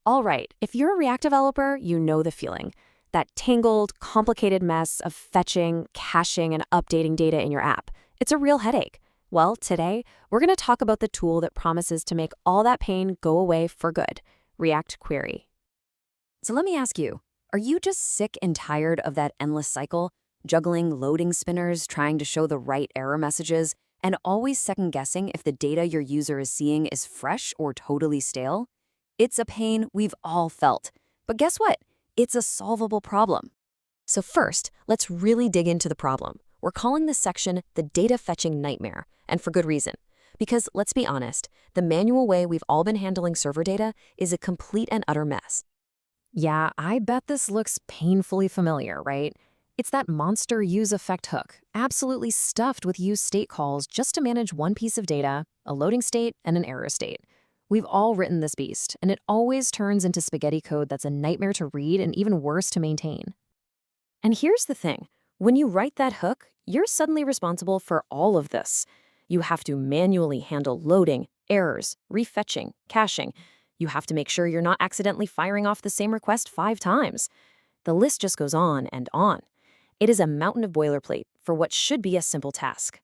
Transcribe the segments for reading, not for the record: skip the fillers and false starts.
All right, if you're a React developer, you know the feeling. That tangled, complicated mess of fetching, caching, and updating data in your app. It's a real headache. Well, today, we're going to talk about the tool that promises to make all that pain go away for good, React Query. So let me ask you, are you just sick and tired of that endless cycle, juggling loading spinners, trying to show the right error messages, and always second-guessing if the data your user is seeing is fresh or totally stale? It's a pain we've all felt. But guess what? It's a solvable problem. So first, let's really dig into the problem. We're calling this section the data fetching nightmare, and for good reason. Because let's be honest, the manual way we've all been handling server data is a complete and utter mess. Yeah, I bet this looks painfully familiar, right? It's that monster useEffect hook, absolutely stuffed with useState calls just to manage one piece of data, a loading state, and an error state. We've all written this beast, and it always turns into spaghetti code that's a nightmare to read and even worse to maintain. And here's the thing. When you write that hook, you're suddenly responsible for all of this. You have to manually handle loading, errors, refetching, caching. You have to make sure you're not accidentally firing off the same request 5 times. The list just goes on and on. It is a mountain of boilerplate for what should be a simple task.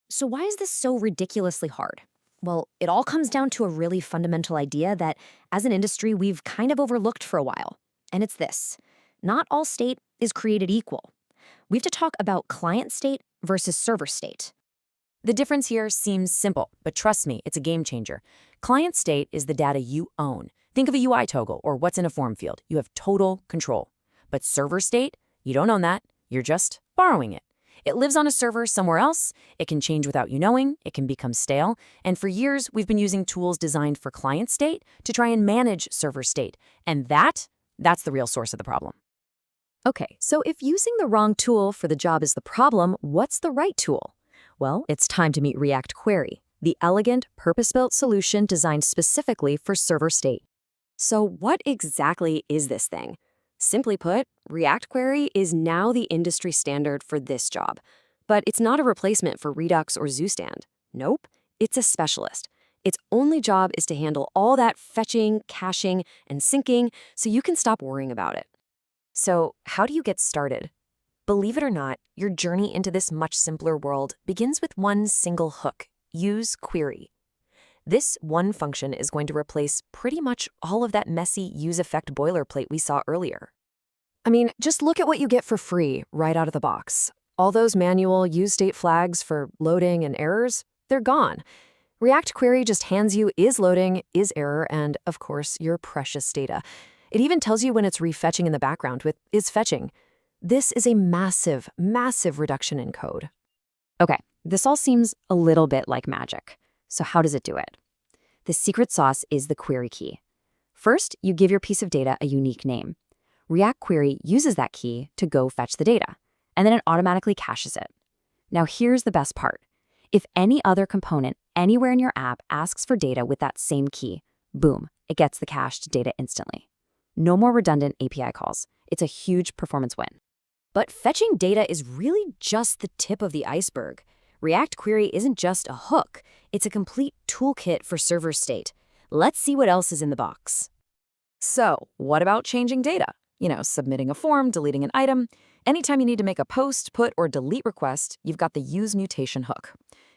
So why is this so ridiculously hard? Well, it all comes down to a really fundamental idea that, as an industry, we've kind of overlooked for a while. And it's this. Not all state is created equal. We have to talk about client state versus server state. The difference here seems simple, but trust me, it's a game changer. Client state is the data you own. Think of a UI toggle or what's in a form field. You have total control. But server state, you don't own that. You're just borrowing it. It lives on a server somewhere else, it can change without you knowing, it can become stale, and for years we've been using tools designed for client state to try and manage server state, and that's the real source of the problem. Okay, so if using the wrong tool for the job is the problem, what's the right tool? Well, it's time to meet React Query, the elegant, purpose-built solution designed specifically for server state. So what exactly is this thing? Simply put, React Query is now the industry standard for this job. But it's not a replacement for Redux or zoostand. Nope, it's a specialist. Its only job is to handle all that fetching, caching, and syncing so you can stop worrying about it. So how do you get started? Believe it or not, your journey into this much simpler world begins with one single hook, use query. This one function is going to replace pretty much all of that messy useEffect boilerplate we saw earlier. I mean, just look at what you get for free right out of the box. All those manual useState flags for loading and errors, they're gone. React Query just hands you is loading, is error, and, of course, your precious data. It even tells you when it's refetching in the background with is fetching. This is a massive, massive reduction in code. Okay, this all seems a little bit like magic. So how does it do it? The secret sauce is the query key. First, you give your piece of data a unique name. React Query uses that key to go fetch the data, and then it automatically caches it. Now here's the best part. If any other component anywhere in your app asks for data with that same key, boom, it gets the cached data instantly. No more redundant API calls. It's a huge performance win. But fetching data is really just the tip of the iceberg. React Query isn't just a hook, it's a complete toolkit for server state. Let's see what else is in the box. So, what about changing data? Submitting a form, deleting an item. Anytime you need to make a post, put, or delete request, you've got the use mutation hook.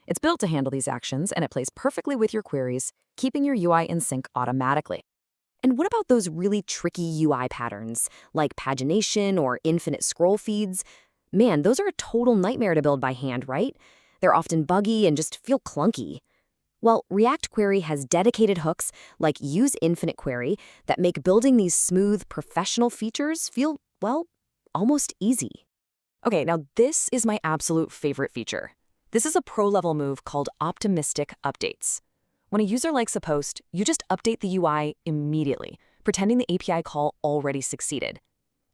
It's built to handle these actions, and it plays perfectly with your queries, keeping your UI in sync automatically. And what about those really tricky UI patterns, like pagination or infinite scroll feeds? Man, those are a total nightmare to build by hand, right? They're often buggy and just feel clunky. Well, React Query has dedicated hooks like useInfiniteQuery that make building these smooth, professional features feel, well, almost easy. Okay, now this is my absolute favorite feature. This is a pro-level move called optimistic updates. When a user likes a post, you just update the UI immediately, pretending the API call already succeeded.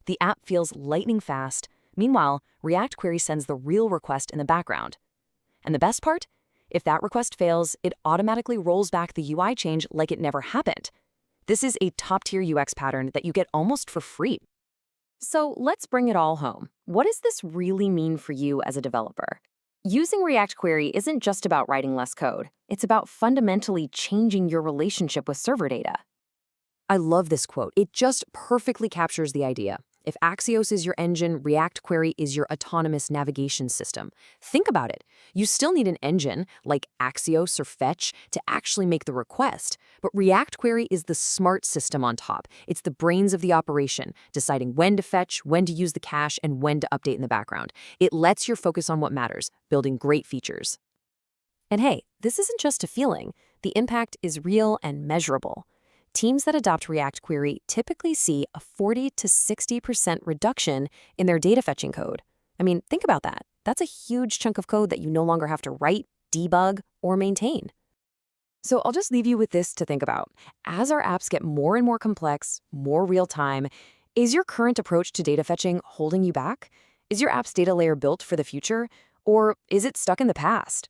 The app feels lightning fast. Meanwhile, React Query sends the real request in the background. And the best part? If that request fails, it automatically rolls back the UI change like it never happened. This is a top-tier UX pattern that you get almost for free. So let's bring it all home. What does this really mean for you as a developer? Using React Query isn't just about writing less code. It's about fundamentally changing your relationship with server data. I love this quote. It just perfectly captures the idea. If Axios is your engine, React Query is your autonomous navigation system. Think about it. You still need an engine, like Axios or Fetch, to actually make the request. But React Query is the smart system on top. It's the brains of the operation, deciding when to fetch, when to use the cache, and when to update in the background. It lets you focus on what matters, building great features. And hey, this isn't just a feeling. The impact is real and measurable. Teams that adopt React Query typically see a 40 to 60% reduction in their data fetching code. I mean, think about that. That's a huge chunk of code that you no longer have to write, debug, or maintain. So I'll just leave you with this to think about. As our apps get more and more complex, more real-time, is your current approach to data fetching holding you back? Is your app's data layer built for the future? Or is it stuck in the past?